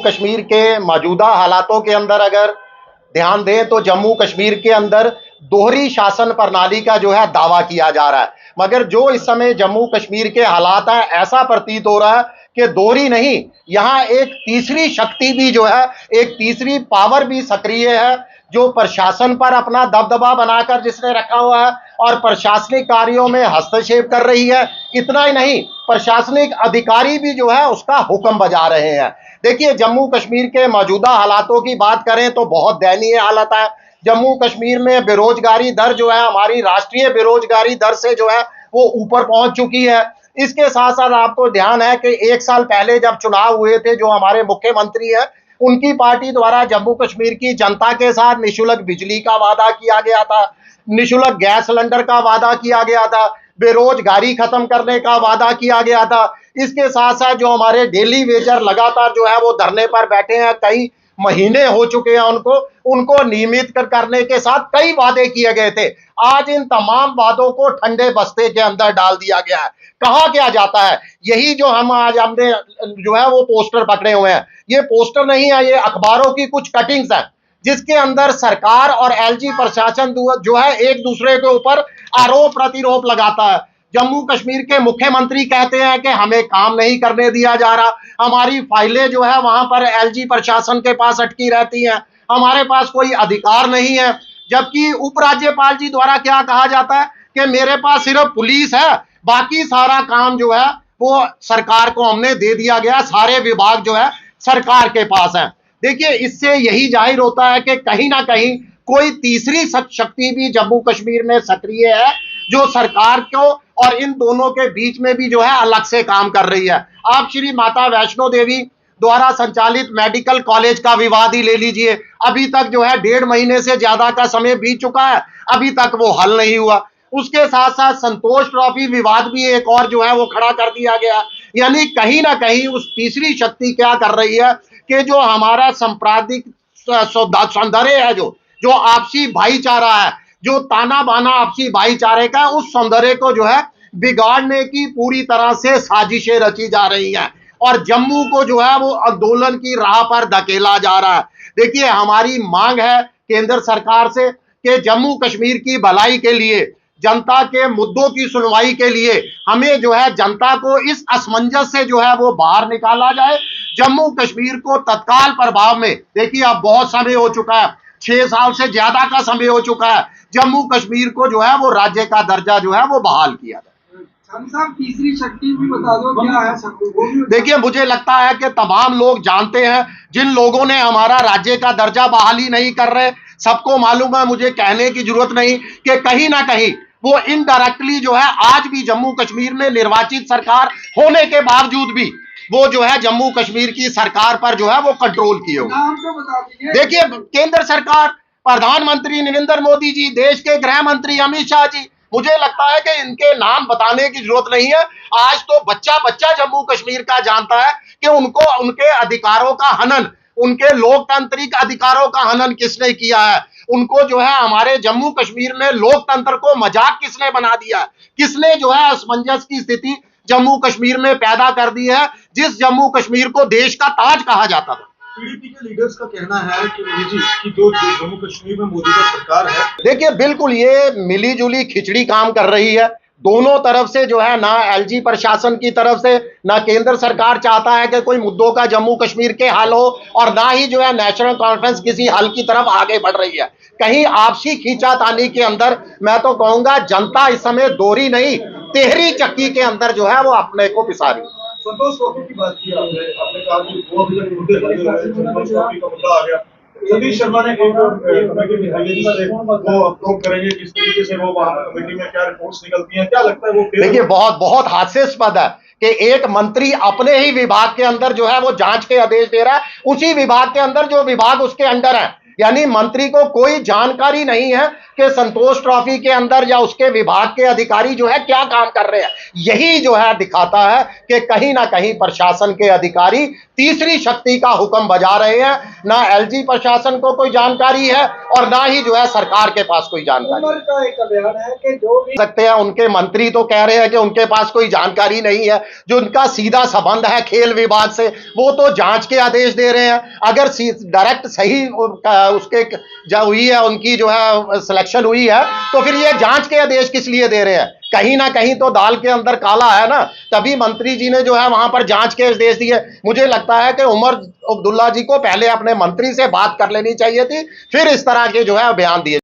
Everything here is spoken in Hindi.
कश्मीर के मौजूदा हालातों के अंदर अगर ध्यान दें तो जम्मू कश्मीर के अंदर दोहरी शासन प्रणाली का जो है दावा किया जा रहा है, मगर जो इस समय जम्मू कश्मीर के हालात हैं ऐसा प्रतीत हो रहा है कि दोहरी नहीं, यहाँ एक तीसरी शक्ति भी जो है, एक तीसरी पावर भी सक्रिय है जो प्रशासन पर अपना दबदबा बनाकर जिसने रखा हुआ है और प्रशासनिक कार्यों में हस्तक्षेप कर रही है। इतना ही नहीं, प्रशासनिक अधिकारी भी जो है उसका हुक्म बजा रहे हैं। देखिए, जम्मू कश्मीर के मौजूदा हालातों की बात करें तो बहुत दयनीय हालत है। जम्मू कश्मीर में बेरोजगारी दर जो है हमारी राष्ट्रीय बेरोजगारी दर से जो है वो ऊपर पहुंच चुकी है। इसके साथ साथ आपको ध्यान है कि 1 साल पहले जब चुनाव हुए थे, जो हमारे मुख्यमंत्री हैं उनकी पार्टी द्वारा जम्मू कश्मीर की जनता के साथ निःशुल्क बिजली का वादा किया गया था, निःशुल्क गैस सिलेंडर का वादा किया गया था, बेरोजगारी खत्म करने का वादा किया गया था। इसके साथ साथ जो हमारे डेली वेजर लगातार जो है वो धरने पर बैठे हैं, कई महीने हो चुके हैं उनको नियमित करने के साथ कई वादे किए गए थे। आज इन तमाम वादों को ठंडे बस्ते के अंदर डाल दिया गया है। कहा क्या जाता है, यही जो हमने जो है वो पोस्टर पकड़े हुए हैं, ये पोस्टर नहीं है, ये अखबारों की कुछ कटिंग्स हैं जिसके अंदर सरकार और एलजी प्रशासन जो है एक दूसरे के ऊपर आरोप प्रतिरोप लगाता है। जम्मू कश्मीर के मुख्यमंत्री कहते हैं कि हमें काम नहीं करने दिया जा रहा, हमारी फाइलें जो है वहां पर एलजी प्रशासन के पास अटकी रहती हैं, हमारे पास कोई अधिकार नहीं है। जबकि उपराज्यपाल जी द्वारा क्या कहा जाता है कि मेरे पास सिर्फ पुलिस है, बाकी सारा काम जो है वो सरकार को हमने दे दिया गया, सारे विभाग जो है सरकार के पास हैं। देखिए, इससे यही जाहिर होता है कि कहीं ना कहीं कोई तीसरी शक्ति भी जम्मू कश्मीर में सक्रिय है जो सरकार को और इन दोनों के बीच में भी जो है अलग से काम कर रही है। आप श्री माता वैष्णो देवी द्वारा संचालित मेडिकल कॉलेज का विवाद ही ले लीजिए, अभी तक जो है 1.5 महीने से ज्यादा का समय बीत चुका है, अभी तक वो हल नहीं हुआ। उसके साथ साथ संतोष ट्रॉफी विवाद भी एक और जो है वो खड़ा कर दिया गया। यानी कहीं ना कहीं उस तीसरी शक्ति क्या कर रही है कि जो हमारा सांप्रदायिक सौंदर्य है, जो आपसी भाईचारा है, जो ताना बाना आपसी भाईचारे का, उस सौंदर्य को जो है बिगाड़ने की पूरी तरह से साजिशें रची जा रही हैं और जम्मू को जो है वो आंदोलन की राह पर धकेला जा रहा है। देखिए, हमारी मांग है केंद्र सरकार से कि जम्मू कश्मीर की भलाई के लिए, जनता के मुद्दों की सुनवाई के लिए हमें जो है जनता को इस असमंजस से जो है वो बाहर निकाला जाए। जम्मू कश्मीर को तत्काल प्रभाव में, देखिए अब बहुत समय हो चुका है, 6 साल से ज्यादा का समय हो चुका है, जम्मू कश्मीर को जो है वो राज्य का दर्जा जो है वो बहाल किया जाए। तीसरी शक्ति भी बता दो क्या है। देखिए, मुझे लगता है कि तमाम लोग जानते हैं, जिन लोगों ने हमारा राज्य का दर्जा बहाल ही नहीं कर रहे, सबको मालूम है, मुझे कहने की जरूरत नहीं कि कहीं ना कहीं वो इनडायरेक्टली जो है आज भी जम्मू कश्मीर में निर्वाचित सरकार होने के बावजूद भी वो जो है जम्मू कश्मीर की सरकार पर जो है वो कंट्रोल किए हुए। देखिए, केंद्र सरकार, प्रधानमंत्री नरेंद्र मोदी जी, देश के गृह मंत्री अमित शाह जी, मुझे लगता है कि इनके नाम बताने की जरूरत नहीं है। आज तो बच्चा बच्चा जम्मू कश्मीर का जानता है कि उनको उनके अधिकारों का हनन, उनके लोकतांत्रिक अधिकारों का हनन किसने किया है, उनको जो है हमारे जम्मू कश्मीर में लोकतंत्र को मजाक किसने बना दिया है, किसने जो है असमंजस की स्थिति जम्मू कश्मीर में पैदा कर दी है, जिस जम्मू कश्मीर को देश का ताज कहा जाता था। पीडीपी के लीडर्स का कहना है कि जो जम्मू कश्मीर में मौजूदा सरकार है, देखिए बिल्कुल ये मिली जुली खिचड़ी काम कर रही है। दोनों तरफ से जो है, ना एलजी प्रशासन की तरफ से, ना केंद्र सरकार चाहता है कि कोई मुद्दों का जम्मू कश्मीर के हल हो, और ना ही जो है नेशनल कॉन्फ्रेंस किसी हल की तरफ आगे बढ़ रही है। कहीं आपसी खींचातानी के अंदर मैं तो कहूंगा जनता इस समय दोहरी नहीं, तेहरी चक्की के अंदर जो है वो अपने को पिसा रही है। संतोष ट्रॉफी की बात की आपने कहा कि वो अभी तक मुद्दे हल हुए, संतोष ट्रॉफी का मुद्दा आ गया। सतीश शर्मा ने अप्रोच करेंगे, किस तरीके से वो वहां कमेटी में क्या रिपोर्ट्स निकलती हैं, क्या लगता है वो? देखिए, बहुत बहुत हास्यास्पद है कि एक मंत्री अपने ही विभाग के अंदर जो है वो जांच के आदेश दे रहा है, उसी विभाग के अंदर जो विभाग उसके अंडर है, यानी मंत्री को कोई जानकारी नहीं है कि संतोष ट्रॉफी के अंदर या उसके विभाग के अधिकारी जो है क्या काम कर रहे हैं। यही जो है दिखाता है कि कहीं ना कहीं प्रशासन के अधिकारी तीसरी शक्ति का हुक्म बजा रहे हैं। ना एलजी प्रशासन को कोई जानकारी है और ना ही जो है सरकार के पास कोई जानकारी उमर का एक बयान है कि जो भी सकते हैं। उनके मंत्री तो कह रहे हैं कि उनके पास कोई जानकारी नहीं है। जो उनका सीधा संबंध है खेल विभाग से, वो तो जांच के आदेश दे रहे हैं। अगर डायरेक्ट सही उसके जो हुई है, उनकी जो है सिलेक्शन हुई है, तो फिर ये जांच के आदेश किस लिए दे रहे हैं? कहीं ना कहीं तो दाल के अंदर काला है ना, तभी मंत्री जी ने जो है वहां पर जांच के आदेश दिए। मुझे लगता है कि उमर अब्दुल्ला जी को पहले अपने मंत्री से बात कर लेनी चाहिए थी, फिर इस तरह के जो है बयान दिए।